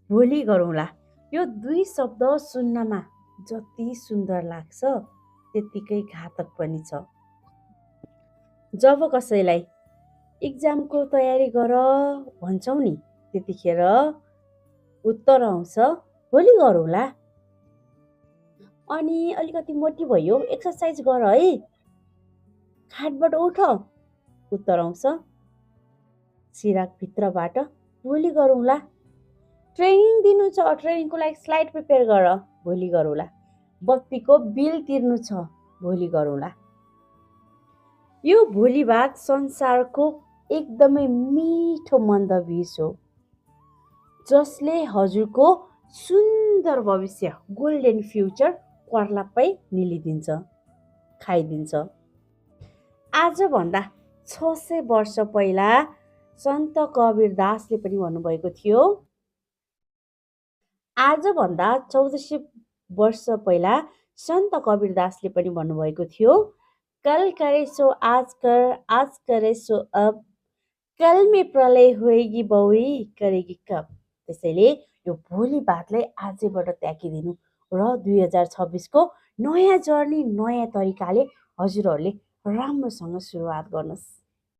भोलि गरौँला। यो दुई शब्द सुन्नमा जति सुन्दर लाग्छ त्यत्तिकै घातक पनि छ। जब कसैलाई इक्जामको तयारी गर भन्छौँ नि, त्यतिखेर उत्तर आउँछ भोलि गरौँला। अनि अलिकति मोटी भयो, एक्सर्साइज गर है, खाटबाट उठ, उत्तर आउँछ सिराकभित्रबाट भोलि गरौँला। ट्रेनिङ दिनु छ, ट्रेनिङको लागि स्लाइड प्रिपेयर गर, भोलि गरौँला। बत्तीको बिल तिर्नु छ, भोलि गरौँला। यो भोलिवाद संसारको एकदमै मिठो मन्दबीज हो, जसले हजुरको सुन्दर भविष्य, गोल्डन फ्युचर पर्लाप्पै निलिदिन्छ, खाइदिन्छ। आजभन्दा 600 वर्ष पहिला सन्त कबीरदासले पनि भन्नुभएको थियो, आजभन्दा 1400 वर्ष पहिला सन्त कबीरदासले पनि भन्नुभएको थियो, कल करे सो आज कर, आज करे सो अब, कल में प्रलय होएगी बौरी, करेगी कब। त्यसैले यो भोलिवादलाई आजैबाट त्यागिदिनु र 2026 को नयाँ जर्नी, नयाँ तरिकाले हजुरहरूले राम्रोसँग सुरुवात गर्नुहोस्।